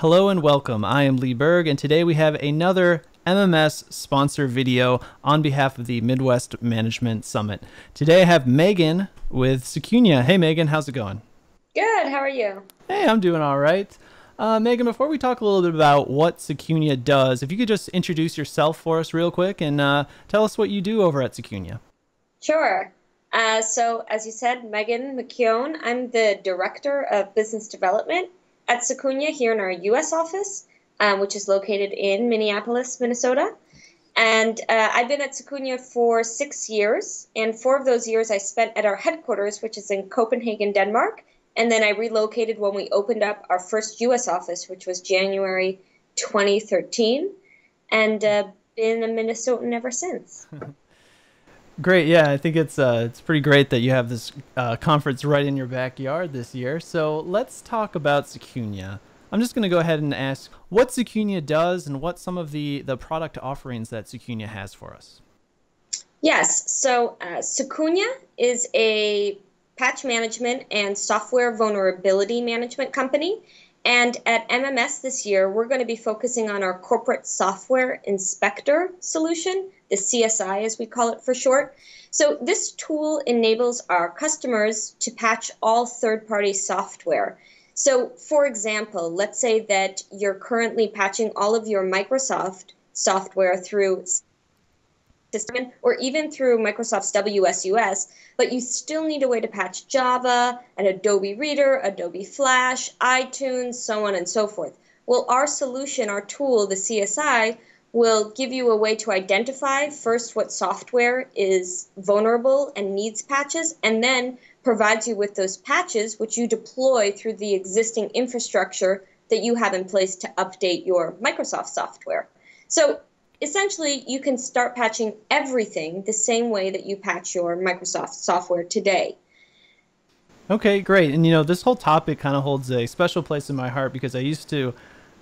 Hello and welcome. I am Lee Berg, and today we have another MMS sponsor video on behalf of the Midwest Management Summit. Today I have Megan with Secunia. Hey Megan, how's it going? Good, how are you? Hey, I'm doing all right. Megan, before we talk a little bit about what Secunia does, if you could just introduce yourself for us real quick and tell us what you do over at Secunia. Sure. So, as you said, Megan McKeown, I'm the Director of Business Development at Secunia here in our U.S. office, which is located in Minneapolis, Minnesota. And I've been at Secunia for 6 years, and 4 of those years I spent at our headquarters, which is in Copenhagen, Denmark. And then I relocated when we opened up our first U.S. office, which was January 2013, and been a Minnesotan ever since. Great, yeah, I think it's pretty great that you have this conference right in your backyard this year. So let's talk about Secunia. I'm just going to go ahead and ask what Secunia does and what some of the product offerings that Secunia has for us. Yes, so Secunia is a patch management and software vulnerability management company. And at MMS this year, we're going to be focusing on our corporate software inspector solution, the CSI as we call it for short. So this tool enables our customers to patch all third-party software. So for example, let's say that you're currently patching all of your Microsoft software through system or even through Microsoft's WSUS, but you still need a way to patch Java, an Adobe Reader, Adobe Flash, iTunes, so on and so forth. Well, our solution, our tool, the CSI, will give you a way to identify first what software is vulnerable and needs patches, and then provides you with those patches which you deploy through the existing infrastructure that you have in place to update your Microsoft software. So essentially, you can start patching everything the same way that you patch your Microsoft software today. Okay, great. And this whole topic kind of holds a special place in my heart because I used to,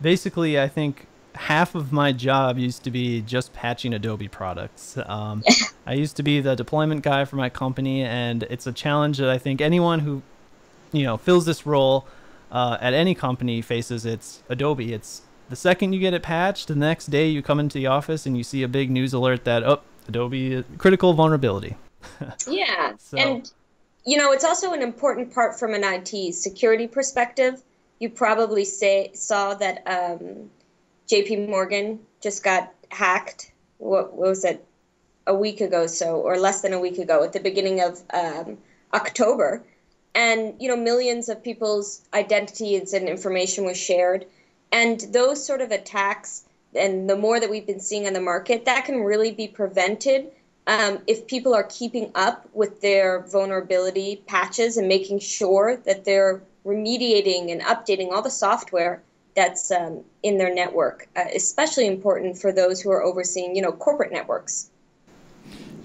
basically, I think half of my job used to be just patching Adobe products. I used to be the deployment guy for my company, and it's a challenge that I think anyone who, fills this role at any company faces. It's Adobe. It's the second you get it patched, the next day you come into the office and you see a big news alert that, oh, Adobe critical vulnerability. Yeah, So, and it's also an important part from an IT security perspective. You probably saw that JP Morgan just got hacked. What was it? A week ago, or less than a week ago, at the beginning of October, and millions of people's identities and information was shared. And those sort of attacks, and the more that we've been seeing on the market, that can really be prevented if people are keeping up with their vulnerability patches and making sure that they're remediating and updating all the software that's in their network, especially important for those who are overseeing, corporate networks.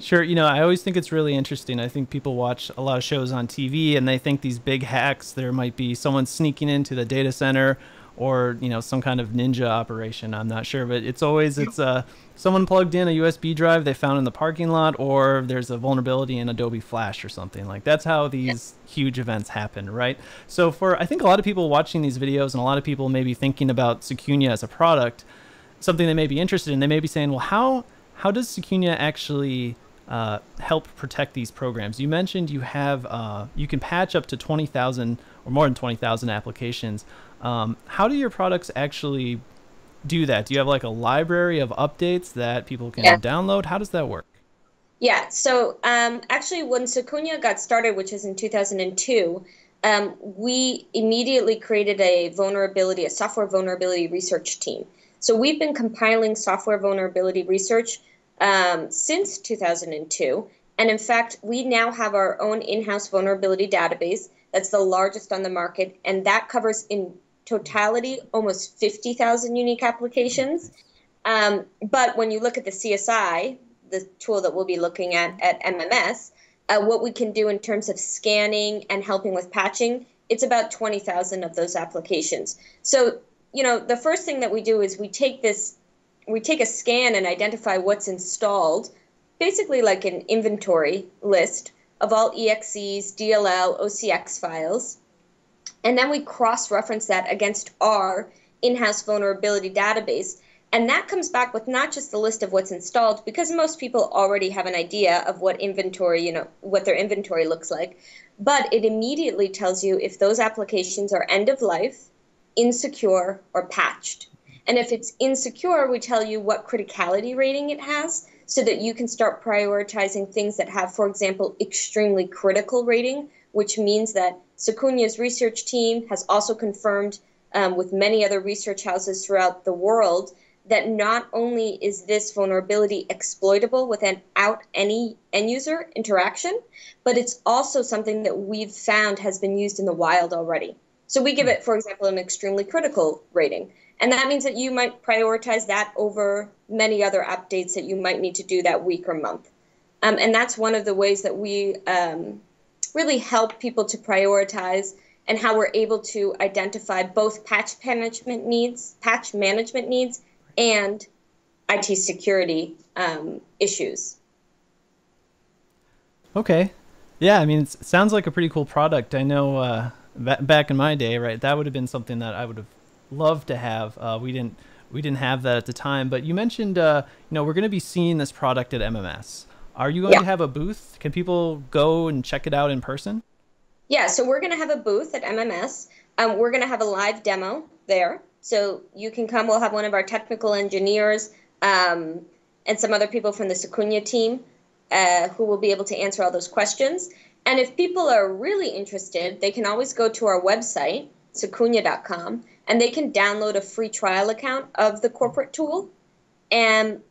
sure, I always think it's really interesting. I think people watch a lot of shows on TV and they think these big hacks, there might be someone sneaking into the data center or some kind of ninja operation. I'm not sure, but it's someone plugged in a USB drive they found in the parking lot, or there's a vulnerability in Adobe Flash or something. Like, that's how these huge events happen, right? So I think a lot of people watching these videos and a lot of people maybe thinking about Secunia as a product, something they may be interested in, they may be saying, well, how does Secunia actually help protect these programs? You mentioned you have you can patch up to 20,000 or more than 20,000 applications. How do your products actually do that? Do you have like a library of updates that people can download? How does that work? Yeah, so actually when Secunia got started, which is in 2002, we immediately created a software vulnerability research team. So we've been compiling software vulnerability research since 2002. And in fact, we now have our own in-house vulnerability database that's the largest on the market, and that covers in totality almost 50,000 unique applications. But when you look at the CSI, the tool that we'll be looking at MMS, what we can do in terms of scanning and helping with patching, it's about 20,000 of those applications. So, the first thing that we do is we take a scan and identify what's installed, basically like an inventory list of all EXEs, DLL, OCX files. And then we cross-reference that against our in-house vulnerability database. And that comes back with not just the list of what's installed, because most people already have an idea of what inventory, what their inventory looks like, but it immediately tells you if those applications are end of life, insecure, or patched. And if it's insecure, we tell you what criticality rating it has so that you can start prioritizing things that have, for example, extremely critical rating, which means that Secunia's research team has also confirmed with many other research houses throughout the world that not only is this vulnerability exploitable without any end user interaction, but it's also something that we've found has been used in the wild already. So we give it, for example, an extremely critical rating. And that means that you might prioritize that over many other updates that you might need to do that week or month. And that's one of the ways that we really help people to prioritize, and how we're able to identify both patch management needs, and IT security issues. Okay. Yeah, I mean, it sounds like a pretty cool product. I know back in my day, right, that would have been something that I would have loved to have. We didn't have that at the time. But you mentioned, we're going to be seeing this product at MMS. Are you going to have a booth? Can people go and check it out in person? Yeah, so we're going to have a booth at MMS. We're going to have a live demo there. So you can come. We'll have one of our technical engineers and some other people from the Secunia team who will be able to answer all those questions. And if people are really interested, they can always go to our website, secunia.com, and they can download a free trial account of the corporate tool.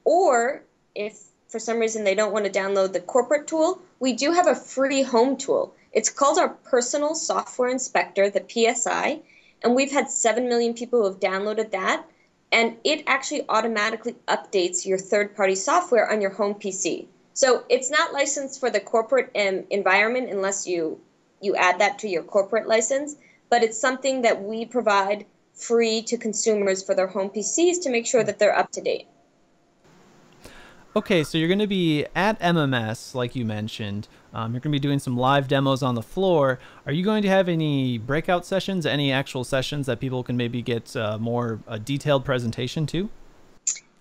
Or if for some reason they don't want to download the corporate tool, we do have a free home tool. It's called our Personal Software Inspector, the PSI, and we've had 7 million people who have downloaded that, and it actually automatically updates your third-party software on your home PC. So it's not licensed for the corporate environment unless you add that to your corporate license, but it's something that we provide free to consumers for their home PCs to make sure that they're up to date. Okay, so you're going to be at MMS, like you mentioned. You're going to be doing some live demos on the floor. Are you going to have any breakout sessions, any actual sessions that people can maybe get more detailed presentation to?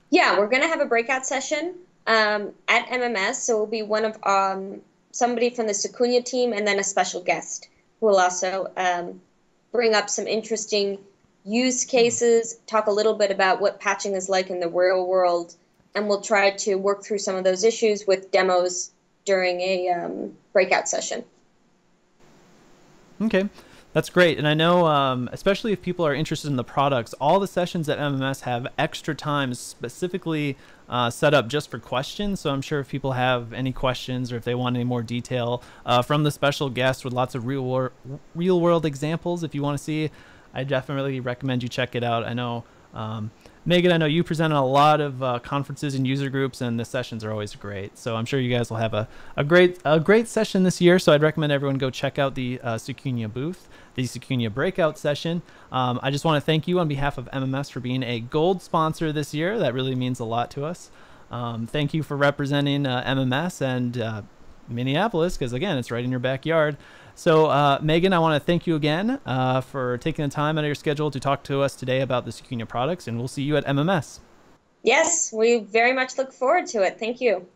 Yeah, we're going to have a breakout session at MMS. So it will be one of somebody from the Secunia team and then a special guest who will also bring up some interesting use cases, talk a little bit about what patching is like in the real world, and we'll try to work through some of those issues with demos during a breakout session. Okay, that's great. And I know, especially if people are interested in the products, all the sessions at MMS have extra time specifically set up just for questions. So I'm sure if people have any questions or if they want any more detail from the special guest with lots of real world examples, if you want to see, I definitely recommend you check it out. I know, Megan, I know you present at a lot of conferences and user groups, and the sessions are always great. So I'm sure you guys will have a great session this year. So I'd recommend everyone go check out the Secunia booth, the Secunia breakout session. I just want to thank you on behalf of MMS for being a gold sponsor this year. That really means a lot to us. Thank you for representing MMS and Minneapolis, because again, it's right in your backyard. So Megan, I want to thank you again for taking the time out of your schedule to talk to us today about the Secunia products, and we'll see you at MMS. Yes, we very much look forward to it. Thank you.